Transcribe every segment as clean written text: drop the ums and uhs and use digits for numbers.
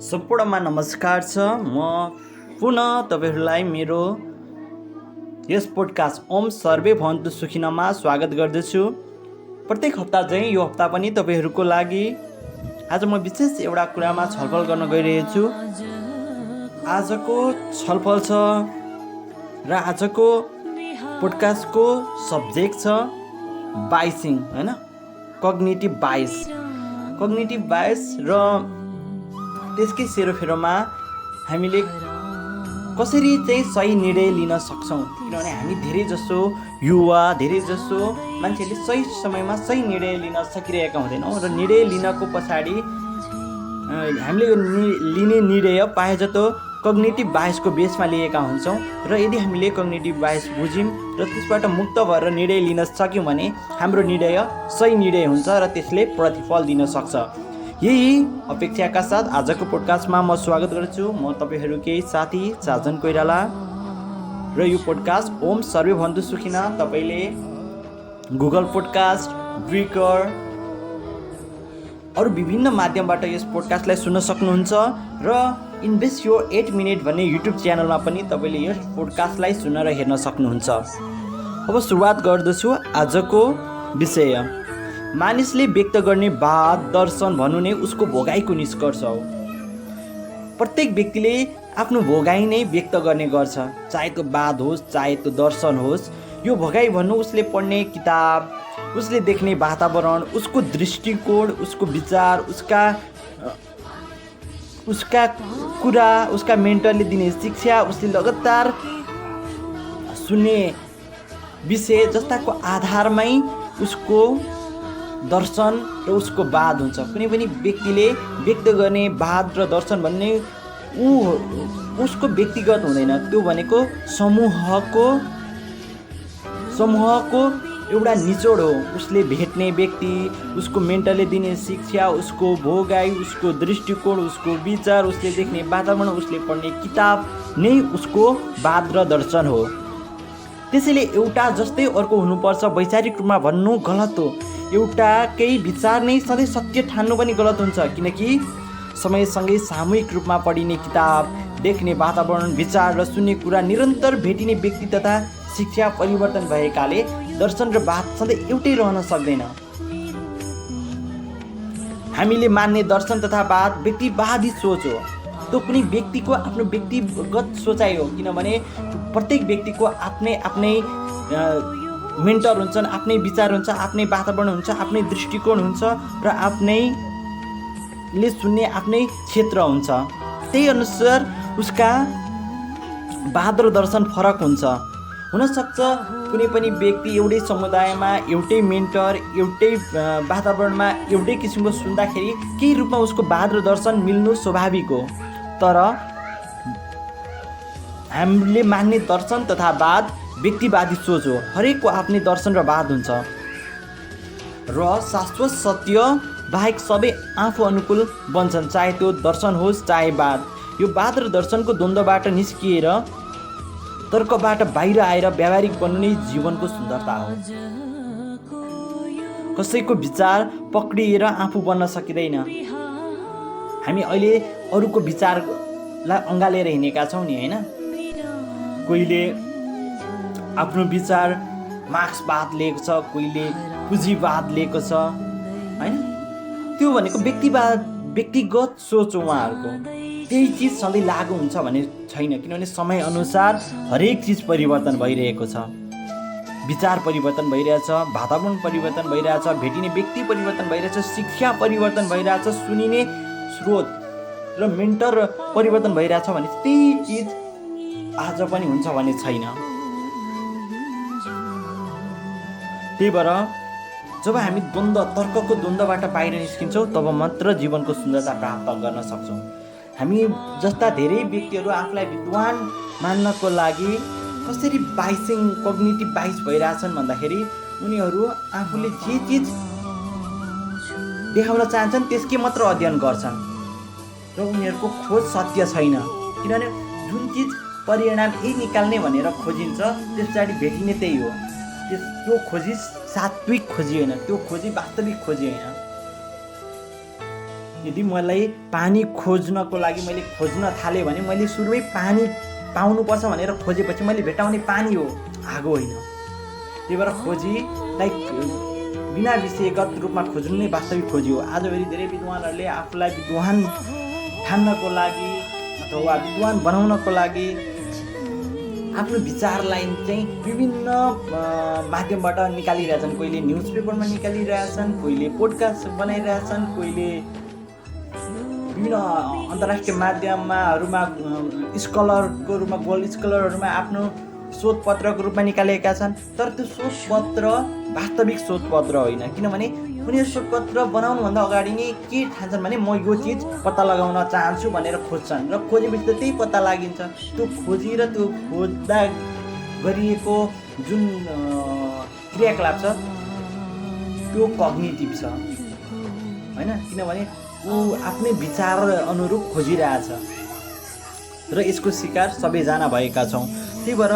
सम्पूर्णमा नमस्कार छ। म पुनः तपाईहरुलाई मेरो यस पोडकास्ट ओम सर्वे भवन्तु सुखिनमा स्वागत गर्दछु। प्रत्येक हप्ता चाहिँ यो हप्ता पनि तपाईहरुको लागि आज म विशेष एउटा कुरामा छलफल गर्न गइरहेको छु। आजको छलफल छ र आजको पोडकास्टको सब्जेक्ट छ बाइसिङ, हैन, कग्निटिभ बाइस र त्यसकै सेरोफेरोमा हामीले कसरी चाहिँ सही निर्णय लिन सक्छौँ। किनभने हामी धेरै जसो युवा, धेरै जसो मान्छेले सही समयमा सही निर्णय लिन सकिरहेका हुँदैनौँ र निर्णय लिनको पछाडि हामीले यो लिने निर्णय पाए जस्तो कग्निटिभ बायसको बेसमा लिएका हुन्छौँ र यदि हामीले कग्निटिभ बायस बुझ्यौँ र त्यसबाट मुक्त भएर निर्णय लिन सक्यौँ भने हाम्रो निर्णय सही निर्णय हुन्छ र त्यसले प्रतिफल दिन सक्छ। यही अपेक्षाका साथ आजको पोडकास्टमा म स्वागत गर्छु। म तपाईहरुकै साथी साजन कोइराला र यो पोडकास्ट ओम सर्वे भवन्तु सुखिना तपाईले गुगल पोडकास्ट, ब्रेकर अरु विभिन्न माध्यमबाट यस पोडकास्टलाई सुन्न सक्नुहुन्छ र इन्भेस्ट योर 8 मिनेट भन्ने युट्युब च्यानलमा पनि तपाईले यस पोडकास्टलाई सुन्न र हेर्न सक्नुहुन्छ। अब सुरुवात गर्दछु आजको विषय। मानिसले व्यक्त गर्ने वाद, दर्शन भन्नु नै उसको भोगाइको निष्कर्ष हो। प्रत्येक व्यक्तिले आफ्नो भोगाइ नै व्यक्त गर्ने गर्छ, चाहे त्यो वाद होस् चाहे त्यो दर्शन होस्। यो भोगाइ भन्नु उसले पढ्ने किताब, उसले देख्ने वातावरण, उसको दृष्टिकोण, उसको विचार, उसका कुरा, उसका मेन्टरले दिने शिक्षा, उसले लगातार सुन्ने विषय जस्ताको आधारमै उसको दर्शन र उसको वाद हुन्छ। कुनै पनि व्यक्तिले व्यक्त गर्ने वाद र दर्शन भन्ने उसको व्यक्तिगत हुँदैन, त्यो भनेको समूहको एउटा निचोड हो। उसले भेट्ने व्यक्ति, उसको मेन्टरले दिने शिक्षा, उसको भोगाइ, उसको दृष्टिकोण, उसको विचार, उसले देख्ने वातावरण, उसले पढ्ने किताब नै उसको वाद र दर्शन हो। त्यसैले एउटा जस्तै अर्को हुनुपर्छ वैचारिक रूपमा भन्नु गलत हो। एउटाकै विचार नै सधैँ सत्य ठान्नु पनि गलत हुन्छ, किनकि समयसँगै सामूहिक रूपमा पढिने किताब, देख्ने वातावरण, विचार र सुन्ने कुरा, निरन्तर भेटिने व्यक्ति तथा शिक्षा परिवर्तन भएकाले दर्शन र वाद सधैँ एउटै रहन सक्दैन। हामीले मान्ने दर्शन तथा वाद व्यक्तिवादी सोच हो। त्यो कुनै व्यक्तिको आफ्नो व्यक्तिगत सोचाइ हो, किनभने प्रत्येक व्यक्तिको आफ्नै मेन्टर हुन्छन्, आफ्नै विचार हुन्छ, आफ्नै वातावरण हुन्छ, आफ्नै दृष्टिकोण हुन्छ र आफ्नैले सुन्ने आफ्नै क्षेत्र हुन्छ। त्यही अनुसार उसका वाद र दर्शन फरक हुन्छ। हुनसक्छ कुनै पनि व्यक्ति एउटै समुदायमा, एउटै मेन्टर, एउटै वातावरणमा एउटै किसिमको सुन्दाखेरि केही रूपमा उसको वाद र दर्शन मिल्नु स्वाभाविक हो। तर हामीले मान्ने दर्शन तथा वाद व्यक्तिवादी सोच हो। हरेकको आफ्नै दर्शन र वाद हुन्छ र शाश्वत सत्य बाहेक सबै आफू अनुकूल बन्छन्, चाहे त्यो दर्शन होस् चाहे वाद। यो वाद र दर्शनको द्वन्द्वबाट निस्किएर तर्कबाट बाहिर आएर व्यावहारिक बन्नु नै जीवनको सुन्दरता हो। कसैको विचार पक्रिएर आफू बन्न सकिँदैन। हामी अहिले अरूको विचारलाई अँगालेर हिँडेका छौँ नि, होइन? कोहीले आफ्नो विचार मार्क्सवाद लिएको छ, कोहीले पुँजीवाद लिएको छ, होइन? त्यो भनेको व्यक्तिगत सोच हो उहाँहरूको। त्यही चिज सधैँ लागु हुन्छ भन्ने छैन, किनभने समयअनुसार हरेक चिज परिवर्तन भइरहेको छ। विचार परिवर्तन भइरहेछ, वातावरण परिवर्तन भइरहेछ, भेटिने व्यक्ति परिवर्तन भइरहेछ, शिक्षा परिवर्तन भइरहेछ, सुनिने स्रोत र मेन्टर परिवर्तन भइरहेछ भने त्यही चिज आज पनि हुन्छ भन्ने छैन। त्यही भएर जब हामी तर्कको द्वन्द्वबाट बाहिर निस्किन्छौँ तब मात्र जीवनको सुन्दरता प्राप्त गर्न सक्छौँ। हामी जस्ता धेरै व्यक्तिहरू आफूलाई विद्वान मान्नको लागि कसरी कग्निटिभ बाइस भइरहेछन् भन्दाखेरि उनीहरू आफूले जे चिज देखाउन चाहन्छन् त्यसकै मात्र अध्ययन गर्छन् र उनीहरूको खोज सत्य छैन। किनभने जुन चिज परिणाम यही निकाल्ने भनेर खोजिन्छ त्यस पछाडि भेटिने त्यही हो। त्यो खोजी सात्विक खोजी होइन, त्यो खोजी वास्तविक खोजी होइन। यदि मलाई पानी खोज्नको लागि मैले खोज्न थालेँ भने मैले सुरुमै पानी पाउनुपर्छ भनेर खोजेपछि मैले भेटाउने पानी हो, आगो होइन। त्यही भएर खोजीलाई बिना विषयगत रूपमा खोज्नु नै वास्तविक खोजी हो। आजभोलि धेरै विद्वानहरूले आफूलाई विद्वान ठान्नको लागि अथवा विद्वान बनाउनको लागि आफ्नो विचारलाई चाहिँ विभिन्न माध्यमबाट निकालिरहेछन्। कोहीले न्युज पेपरमा निकालिरहेछन्, कोहीले पोडकास्ट बनाइरहेछन्, कोहीले विभिन्न अन्तर्राष्ट्रिय माध्यमहरूमा स्कलरको रूपमा गोल्ड स्कलरहरूमा आफ्नो शोधपत्रको रूपमा निकालेका छन्। तर त्यो शोधपत्र वास्तविक शोधपत्र होइन, किनभने उनीहरू शोधपत्र बनाउनुभन्दा अगाडि नै के ठान्छन् भने म यो चिज पत्ता लगाउन चाहन्छु भनेर खोज्छन् र खोजेपछि त त्यही पत्ता लागिन्छ। त्यो खोजी र त्यो खोज्दा गरिएको जुन क्रियाकलाप छ त्यो कग्निटिभ छ होइन, किनभने ऊ आफ्नै विचार अनुरूप खोजिरहेछ र यसको शिकार सबैजना भएका छौँ। त्यही भएर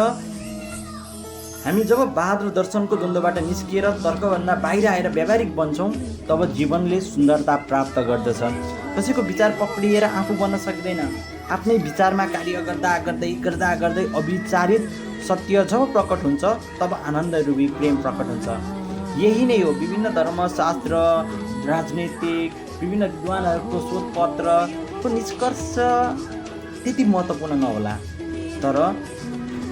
हामी जब वाद र दर्शनको द्वन्द्वबाट निस्किएर तर्कभन्दा बाहिर आएर व्यावहारिक बन्छौँ तब जीवनले सुन्दरता प्राप्त गर्दछ। कसैको विचार पक्रिएर आफू बन्न सक्दैन। आफ्नै विचारमा कार्य गर्दा गर्दै अविचारित सत्य जब प्रकट हुन्छ तब आनन्दरूपी प्रेम प्रकट हुन्छ। यही नै हो विभिन्न धर्मशास्त्र, राजनीतिक, विभिन्न विद्वानहरूको शोधपत्रको निष्कर्ष त्यति महत्त्वपूर्ण नहोला, तर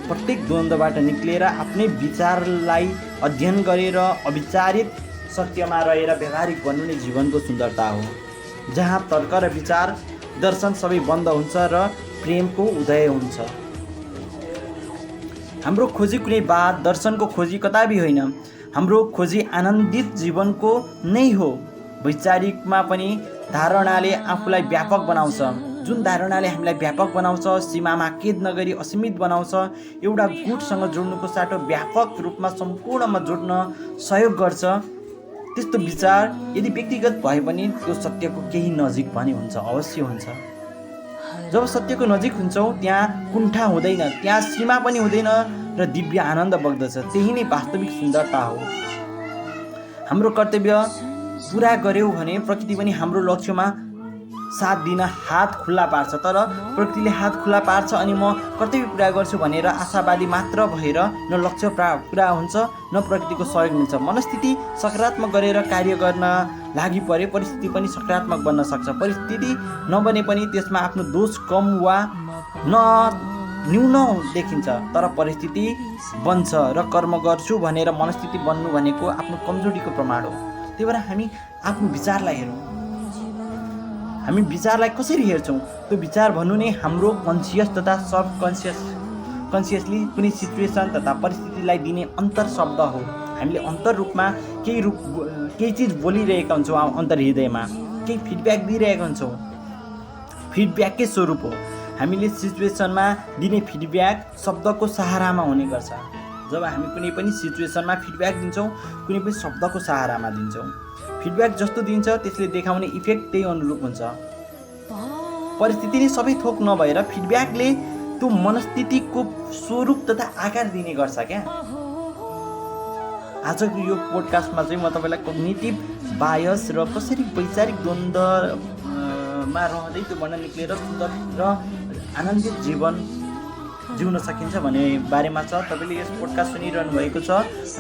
प्रत्येक द्वन्द्वबाट निक्लिएर आफ्नै विचारलाई अध्ययन गरेर अविचारित सत्यमा रहेर व्यावहारिक बन्नु नै जीवनको सुन्दरता हो, जहाँ तर्क र विचार दर्शन सबै बन्द हुन्छ र प्रेमको उदय हुन्छ। हाम्रो खोजी कुनै वाद दर्शनको खोजी कदापि होइन, हाम्रो खोजी आनन्दित जीवनको नै हो। वैचारिकमा पनि धारणाले आफूलाई व्यापक बनाउँछ। जुन धारणाले हामीलाई व्यापक बनाउँछ, सीमामा कैद नगरी असीमित बनाउँछ, एउटा गुटसँग जोड्नुको साटो व्यापक रूपमा सम्पूर्णमा जोड्न सहयोग गर्छ, त्यस्तो विचार यदि व्यक्तिगत भए पनि त्यो सत्यको केही नजिक पनि हुन्छ, अवश्य हुन्छ। जब सत्यको नजिक हुन्छौँ त्यहाँ कुण्ठा हुँदैन, त्यहाँ सीमा पनि हुँदैन र दिव्य आनन्द बग्दछ। त्यही नै वास्तविक सुन्दरता हो। हाम्रो कर्तव्य पुरा गर्यौँ भने प्रकृति पनि हाम्रो लक्ष्यमा साथ दिन हात खुल्ला पार्छ। तर प्रकृतिले हात खुल्ला पार्छ अनि म कर्तव्य पुरा गर्छु भनेर आशावादी मात्र भएर न लक्ष्य पुरा हुन्छ न प्रकृतिको सहयोग मिल्छ। मनस्थिति सकारात्मक गरेर कार्य गर्न लागि परे परिस्थिति पनि सकारात्मक बन्न सक्छ। परिस्थिति नबने पनि त्यसमा आफ्नो दोष कम वा न्यून देखिन्छ, तर परिस्थिति बन्छ र कर्म गर्छु भनेर मनस्थिति बन्नु भनेको आफ्नो कमजोरीको प्रमाण हो। त्यही भएर हामी आफ्नो विचारलाई हेरौँ। हामी विचारलाई कसरी हेर्छौँ? त्यो विचार भन्नु नै हाम्रो कन्सियस तथा सब कन्सियसली कुनै सिचुएसन तथा परिस्थितिलाई दिने अन्तर शब्द हो। हामीले अन्तर रूपमा केही चिज बोलिरहेका हुन्छौँ, अन्तर्हृदयमा केही फिडब्याक दिइरहेका हुन्छौँ, फिडब्याककै स्वरूप हो। हामीले सिचुएसनमा दिने फिडब्याक शब्दको सहारामा हुने गर्छ। जब हामी कुनै पनि सिचुएसनमा फिडब्याक दिन्छौँ कुनै पनि शब्दको सहारामा दिन्छौँ, फिडब्याक जस्तो दिन्छ त्यसले देखाउने इफेक्ट त्यही अनुरूप हुन्छ। परिस्थिति नै सबै थोक नभएर फिडब्याकले त्यो मनस्थितिको स्वरूप तथा आकार दिने गर्छ क्या। आजको यो पोडकास्टमा चाहिँ म तपाईँलाई कग्निटिभ बायस र कसरी वैचारिक द्वन्द्वमा रहँदै त्यो भन्न निक्लेर सुन्दर र आनन्दित जीवन जिउन सकिन्छ भन्ने बारेमा छ। तपाईँले यस पोडकास्ट सुनिरहनु भएको छ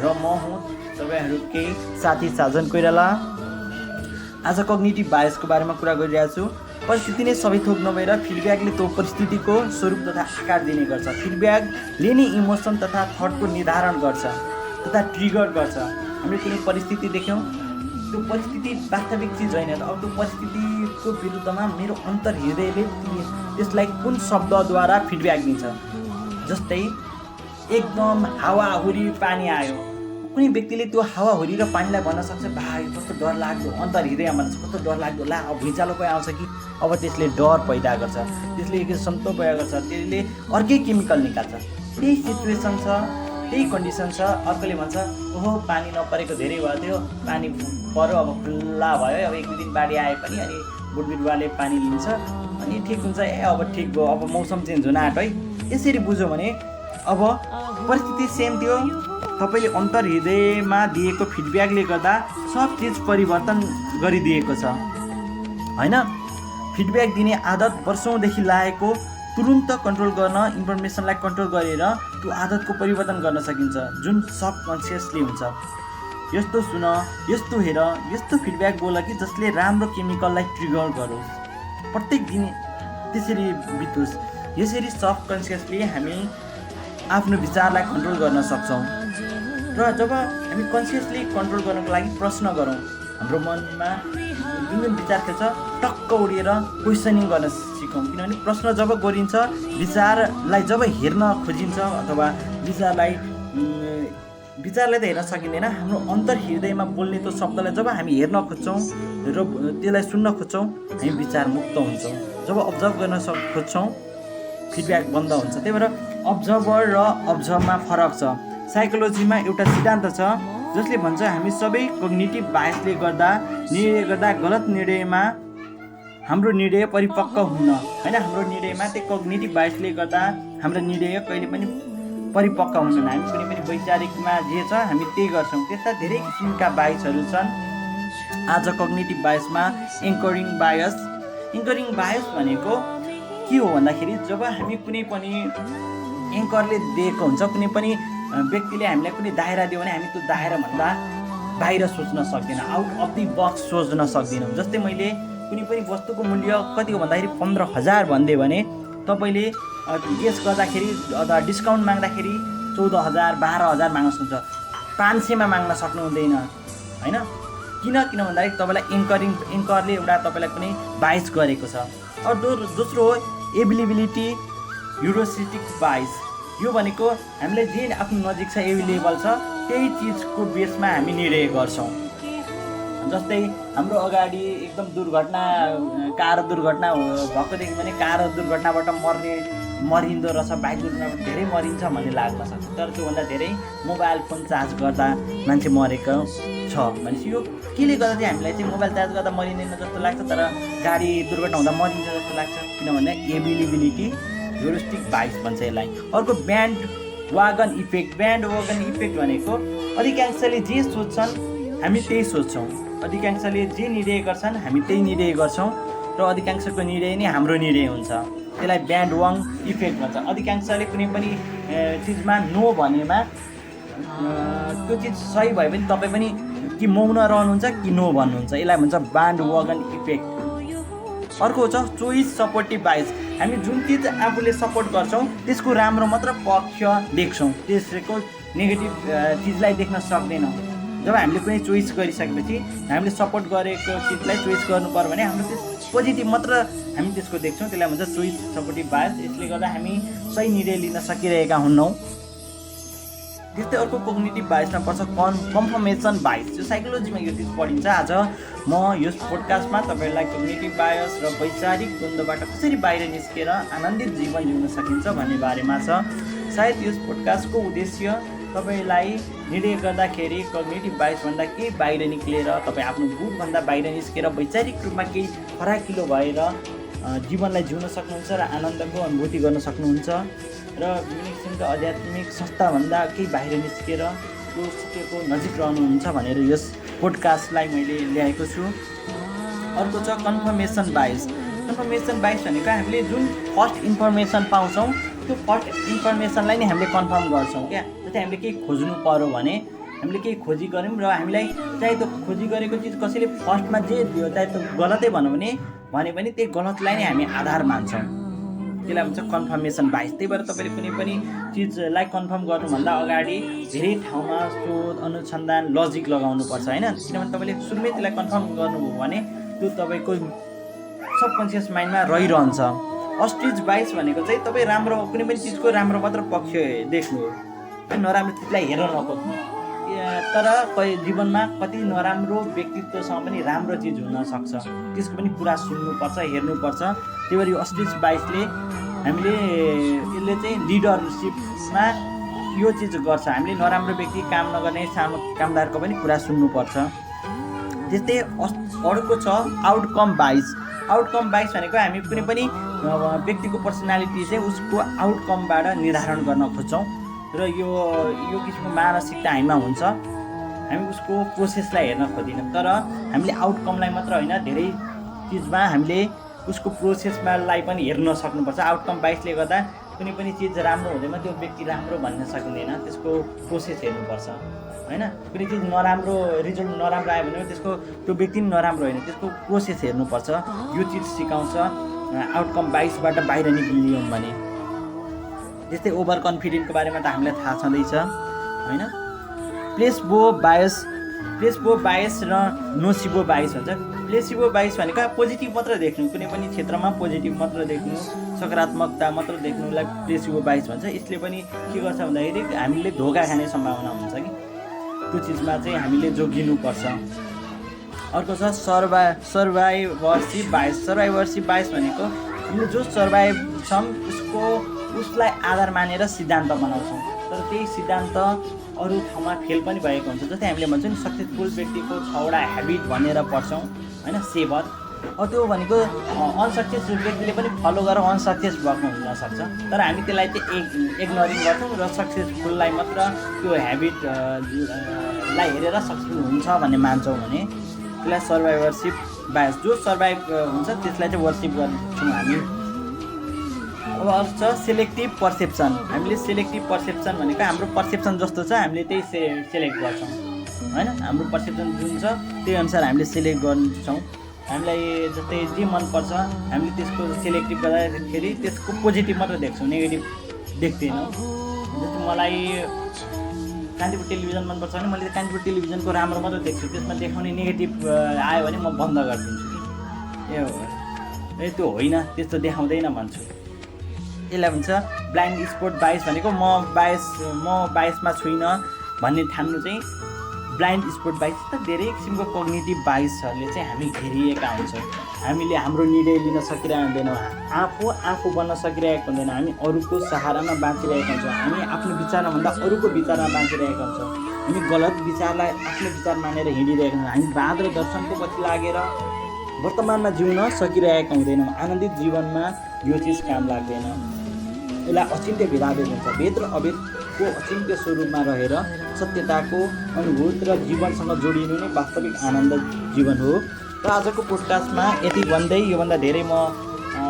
र म हुँ तपाईँहरूकै साथी साजन कोइराला। आज कग्निटिभ बायसको बारेमा कुरा गरिरहेको छु। परिस्थिति नै सबै थोक नभएर फिडब्याकले त्यो परिस्थितिको स्वरूप तथा आकार दिने गर्छ। फिडब्याकले नै इमोसन तथा थटको निर्धारण गर्छ तथा ट्रिगर गर्छ। हामीले कुनै परिस्थिति देख्यौँ, त्यो परिस्थिति वास्तविक चिज होइन, अब त्यो परिस्थितिको विरुद्धमा मेरो अन्तर्हृदयले त्यसलाई कुन शब्दद्वारा फिडब्याक दिन्छ। जस्तै एकदम हावाहुरी पानी आयो, कुनै व्यक्तिले त्यो हावाहुरी र पानीलाई भन्न सक्छ भाइ कस्तो डर लाग्दो, अन्तर्हृदयमा भन्छ कस्तो डर लाग्दो, ला अब भुइँचालो कोही आउँछ कि, अब त्यसले डर पैदा गर्छ, त्यसले एक सन्तोष पैदा गर्छ, त्यसले अर्कै केमिकल निकाल्छ। त्यही सिचुएसन छ, त्यही कन्डिसन छ। अर्कोले भन्छ ओहो पानी नपरेको धेरै भयो, त्यो पानी पऱ्यो अब खुल्ला भयो, अब एक दुई दिन बाढी आए पनि अनि बोटबिरुवाले पानी लिन्छ अनि ठिक हुन्छ, अब ठिक भयो, अब मौसम चेन्ज हुन आँट्यो है। यसरी बुझ्यो भने अब परिस्थिति सेम थियो, तपाईँले अन्तर्हृदयमा दिएको फिडब्याकले गर्दा सब चिज परिवर्तन गरिदिएको छ। होइन। फिडब्याक दिने आदत वर्षौँदेखि लागेको तुरुन्त कन्ट्रोल गर्न, इन्फर्मेसनलाई कन्ट्रोल गरेर त्यो आदतको परिवर्तन गर्न सकिन्छ, जुन सबकन्सियसली हुन्छ। यस्तो सुन, यस्तो हेर, यस्तो फिडब्याक बोल कि जसले राम्रो केमिकललाई ट्रिगर गरोस्, प्रत्येक दिन त्यसरी बितोस्। यसरी सबकन्सियसली हामी आफ्नो विचारलाई कन्ट्रोल गर्न सक्छौँ। र जब हामी कन्सियसली कन्ट्रोल गर्नको लागि प्रश्न गरौँ, हाम्रो मनमा जुन जुन विचार खेल्छ टक्क उडेर क्वेसनिङ गर्न सिकौँ। किनभने प्रश्न जब गरिन्छ, विचारलाई जब हेर्न खोजिन्छ अथवा विचारलाई त हेर्न सकिँदैन, हाम्रो अन्तर हृदयमा बोल्ने त्यो शब्दलाई जब हामी हेर्न खोज्छौँ र त्यसलाई सुन्न खोज्छौँ, हामी विचार मुक्त हुन्छौँ। जब अब्जर्भ गर्न खोज्छौँ, फिडब्याक बन्द हुन्छ। त्यही भएर अब्जर्भर र अब्जर्भमा फरक छ। साइकोलोजीमा एउटा सिद्धान्त छ जसले भन्छ हामी सबै कग्निटिभ बायसले गर्दा गलत निर्णयमा हाम्रो निर्णय परिपक्व हुन्न, होइन। हाम्रो निर्णयमा त्यो कग्निटिभ बायसले गर्दा हाम्रो निर्णय कहिले पनि परिपक्व हुँदैन। हामी कुनै पनि वैचारिकमा जे छ हामी त्यही गर्छौँ। त्यस्ता धेरै किसिमका बायसहरू छन्। आज कग्निटिभ बायसमा एङ्करिङ बायस भनेको के हो भन्दाखेरि, जब हामी कुनै पनि एङ्करले दिएको हुन्छ, कुनै पनि व्यक्तिले हामीलाई कुनै दायरा दियो भने हामी त्यो दायराभन्दा बाहिर सोच्न सक्दैन, आउट अफ दि बक्स सोच्न सक्दैनौँ। जस्तै मैले कुनै पनि वस्तुको मूल्य कति हो भन्दाखेरि 15,000 भनिदिएँ भने तपाईँले गेस गर्दाखेरि अथवा डिस्काउन्ट माग्दाखेरि 14,000 12,000 माग्न सक्छ, 500मा माग्न सक्नु हुँदैन, होइन। किन भन्दाखेरि तपाईँलाई एङ्करले एउटा तपाईँलाई कुनै बाइस गरेको छ। दोस्रो हो एभिलेबिलिटी ह्युरिस्टिक बाइस। यो भनेको हामीलाई जे आफ्नो नजिक छ, एभाइलेबल छ, त्यही चिजको बेसमा हामी निर्णय गर्छौँ। जस्तै हाम्रो अगाडि एकदम कार दुर्घटना भएको देख्यो भने कार दुर्घटनाबाट मरिँदो रहेछ, बाइक दुर्घटनाबाट धेरै मरिन्छ भन्ने लाग्न सक्छ। तर त्योभन्दा धेरै मोबाइल फोन चार्ज गर्दा मान्छे मरेको छ भनेपछि यो केले गर्दा चाहिँ हामीलाई चाहिँ मोबाइल चार्ज गर्दा मरिँदैन जस्तो लाग्छ, तर गाडी दुर्घटना हुँदा मरिन्छ जस्तो लाग्छ। किनभने एभिलेबिलिटी ह्युरिस्टिक बाइस भन्छ यसलाई। अर्को ब्यान्ड वागन इफेक्ट भनेको अधिकांशले जे सोच्छन् हामी त्यही सोच्छौँ, अधिकांशले जे निर्णय गर्छन् हामी त्यही निर्णय गर्छौँ र अधिकांशको निर्णय नै हाम्रो निर्णय हुन्छ। त्यसलाई ब्यान्ड वाङ इफेक्ट भन्छ। अधिकांशले कुनै पनि चिजमा नो भनेमा त्यो चिज सही भयो भने तपाईँ पनि कि मौन रहनुहुन्छ कि नो भन्नुहुन्छ, यसलाई भन्छ ब्यान्ड वागन इफेक्ट। अर्को छ चोइस सपोर्टिभ बाइस। हामी जुन चिज आफूले सपोर्ट गर्छौँ त्यसको राम्रो मात्र पक्ष देख्छौँ, त्यसको नेगेटिभ चिजलाई देख्न सक्दैनौँ। जब हामीले कुनै चोइस गरिसकेपछि हामीले सपोर्ट गरेको चिजलाई चोइस गर्नु पर्यो भने हाम्रो त्यस पोजिटिभ मात्र हामी त्यसको देख्छौँ, त्यसलाई भन्छ चोइस सपोर्टिभ बायस। यसले गर्दा हामी सही निर्णय लिन सकिरहेका हुन्नौँ। त्यस्तै अर्को कोग्निटिभ बायसमा पर्छ कन्फर्मेसन बायस। यो साइकोलोजीमा यो चिज पढिन्छ। आज म यस पोडकास्टमा तपाईँहरूलाई कोग्निटिभ बायस र वैचारिक द्वन्द्वबाट कसरी बाहिर निस्केर आनन्दित जीवन जिउन सकिन्छ भन्ने बारेमा छ। सायद यस पोडकास्टको उद्देश्य तपाईँलाई निर्णय गर्दाखेरि कग्निटिभ बायसभन्दा केही बाहिर निक्लेर तपाईँ आफ्नो बुटभन्दा बाहिर निस्केर वैचारिक रूपमा केही फराकिलो भएर जीवनलाई जिउन सक्नुहुन्छ र आनन्दको अनुभूति गर्न सक्नुहुन्छ र विभिन्न किसिमका आध्यात्मिक संस्थाभन्दा केही बाहिर निस्केर त्यो सत्यको नजिक रहनुहुन्छ भनेर यस पोडकास्टलाई मैले ल्याएको छु। अर्को छ कन्फर्मेसन बायस। कन्फर्मेसन बायस भनेको हामीले जुन फर्स्ट इन्फर्मेसन पाउँछौँ त्यो फर्स्ट इन्फर्मेसनलाई नै हामीले कन्फर्म गर्छौँ क्या। जस्तै हामीले केही खोज्नु पर्यो भने हामीले केही खोजी गऱ्यौँ र हामीलाई चाहे त्यो खोजी गरेको चिज कसैले फर्स्टमा जे दियो चाहे त्यो गलतै भन्यो भने त्यही गलतलाई नै हामी आधार मान्छौँ, त्यसलाई भन्छ कन्फर्मेसन बायस। त्यही भएर तपाईँले कुनै पनि चिजलाई कन्फर्म गर्नुभन्दा अगाडि धेरै ठाउँमा शोध अनुसन्धान लजिक लगाउनुपर्छ, होइन। किनभने तपाईँले सुरुमै त्यसलाई कन्फर्म गर्नुभयो भने त्यो तपाईँको सबकन्सियस माइन्डमा रहिरहन्छ। अस्ट्रिच बायस भनेको चाहिँ तपाईँ राम्रो कुनै पनि चिजको राम्रो मात्र पक्ष देख्नु हो, नराम्रो चिजलाई हेर्न नखोज्नु। तर जीवनमा कति नराम्रो व्यक्तित्वसँग पनि राम्रो चिज हुनसक्छ, त्यसको पनि कुरा सुन्नुपर्छ, हेर्नुपर्छ। त्यही भएर यो अस्ट्रिच बायसले यसले चाहिँ लिडरसिपमा यो चिज गर्छ। हामीले नराम्रो व्यक्ति काम नगर्ने सानो कामदारको पनि कुरा सुन्नुपर्छ। त्यस्तै अर्को छ आउटकम बायस। आउटकम बायस भनेको हामी कुनै पनि व्यक्तिको पर्सनालिटी चाहिँ उसको आउटकमबाट निर्धारण गर्न खोज्छौँ र यो किसिमको मानसिकता हामीमा हुन्छ। हामी उसको प्रोसेसलाई हेर्न खोज्दैनौँ, तर हामीले आउटकमलाई मात्र होइन धेरै चिजमा हामीले उसको प्रोसेसमालाई पनि हेर्न सक्नुपर्छ। आउटकम बाइसले गर्दा कुनै पनि चिज राम्रो हुँदैमा त्यो व्यक्ति राम्रो भन्न सकिँदैन, त्यसको प्रोसेस हेर्नुपर्छ होइन। कुनै चिज नराम्रो रिजल्ट नराम्रो आयो भने त्यसको त्यो व्यक्ति पनि नराम्रो होइन, त्यसको प्रोसेस हेर्नुपर्छ। यो चिज सिकाउँछ आउटकम बाइसबाट बाहिर निक्लियौँ भने। जस्तै ओभर कन्फिडेन्टको बारेमा त हामीलाई थाहा छँदैछ होइन। प्लेसिबो बायस र नोसिबो बायस हुन्छ। प्लेसिबो बायस भनेको पोजिटिभ मात्र देख्नु, कुनै पनि क्षेत्रमा पोजिटिभ मात्र देख्नु, सकारात्मकता मात्र देख्नुलाई प्लेसिबो बायस भन्छ। यसले पनि के गर्छ भन्दाखेरि हामीले धोका खाने सम्भावना हुन्छ कि त्यो चिजमा चाहिँ हामीले जोगिनुपर्छ। अर्को छ सर्भाइभरसिप बायस। सर्भाइभरसिप बायस भनेको हामीले जो सर्भाइभ छौँ उसलाई आधार मानेर सिद्धान्त बनाउँछौँ, तर त्यही सिद्धान्त अरू ठाउँमा फेल पनि भएको हुन्छ। जस्तै हामीले भन्छौँ नि सक्सेसफुल व्यक्तिको 6वटा ह्याबिट भनेर पढ्छौँ होइन, 7। त्यो भनेको अनसक्सेस व्यक्तिले पनि फलो गरेर अनसक्सेस भएको हुनसक्छ, तर हामी त्यसलाई चाहिँ इग्नोरिङ गर्छौँ र सक्सेसफुललाई मात्र त्यो ह्याबिटलाई हेरेर सक्सेसफुल हुन्छ भन्ने मान्छौँ भने त्यसलाई सर्भाइभरसिप बायस। जो सर्भाइभ हुन्छ त्यसलाई चाहिँ वर्सिप गर्छौँ हामी। अब अर्को छ सेलेक्टिभ पर्सेप्सन। हामीले सेलेक्टिभ पर्सेप्सन भनेको हाम्रो पर्सेप्सन जस्तो छ हामीले त्यही सेलेक्ट गर्छौँ होइन। हाम्रो पर्सेप्सन जुन छ त्यही अनुसार हामीले सेलेक्ट गर्छौँ। हामीलाई जस्तै जे मनपर्छ हामीले त्यसको सेलेक्टिभ गर्दाखेरि त्यसको पोजिटिभ मात्र देख्छौँ, नेगेटिभ देख्दैनौँ। जस्तै मलाई कान्तिपुर टेलिभिजन मनपर्छ भने मैले कान्तिपुर टेलिभिजनको राम्रो मात्र देख्छु, त्यसमा देखाउने नेगेटिभ आयो भने म बन्द गरिदिन्छु कि त्यो होइन, त्यस्तो देखाउँदैन भन्छु। यसलाई भन्छ ब्लाइन्ड स्पोट बायस भनेको म बायसमा छुइनँ भन्ने ठान्नु चाहिँ ब्लाइन्ड स्पोट बायस। त धेरै किसिमको कग्निटिभ बायसहरूले चाहिँ हामी घेरिएका हुन्छौँ। हामीले हाम्रो निर्णय लिन सकिरहेको हुँदैनौँ, आफू बन्न सकिरहेको हुँदैन, हामी अरूको सहारामा बाँचिरहेका हुन्छौँ, हामी आफ्नो विचारमा भन्दा अरूको विचारमा बाँचिरहेका हुन्छौँ, हामी गलत विचारलाई आफ्नो विचार मानेर हिँडिरहेका हुन्छौँ, हामी वाद र दर्शनको पछि लागेर वर्तमानमा जिउन सकिरहेका हुँदैनौँ। आनन्दित जीवनमा यो चिज काम लाग्दैन। यसलाई अचिन्त्य भेदाभेद हुन्छ। भेद र अभेदको अचिन्त्य स्वरूपमा रहेर सत्यताको अनुभूत र जीवनसँग जोडिनु नै वास्तविक आनन्द जीवन हो। र आजको पोडकास्टमा यति भन्दै योभन्दा धेरै म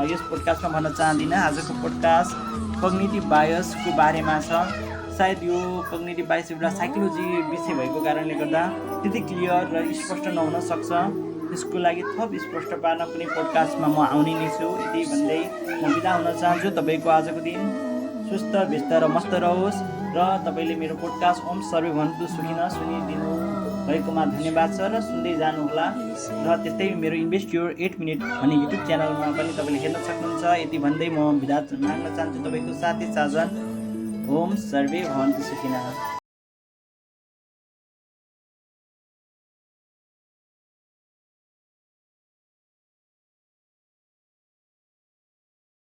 यस पोडकास्टमा भन्न चाहदिनँ। आजको पोडकास्ट कग्निटिभ बायसको बारेमा छ। सायद यो कग्निटिभ बायस एउटा साइकोलोजी विषय भएको कारणले गर्दा त्यति क्लियर र स्पष्ट नहुन सक्छ। यसको लागि थप स्पष्ट पार्न कुनै पोडकास्टमा म आउने नै छु। यति भन्दै म बिदा हुन चाहन्छु। तपाईँको आजको दिन सुस्त व्यस्त र मस्त रहोस् र तपाईँले मेरो पोडकास्ट ओम सर्वे भन्नु सुनिदिनु भएकोमा धन्यवाद छ र सुन्दै जानुहोला। र त्यस्तै मेरो इन्भेस्ट योर 8 मिनट भन्ने युट्युब च्यानलमा पनि तपाईँले हेर्न सक्नुहुन्छ। यति भन्दै म बिदा माग्न चाहन्छु। तपाईँको साथी साझन ओम सर्वे भन्नु सुनिदिनु।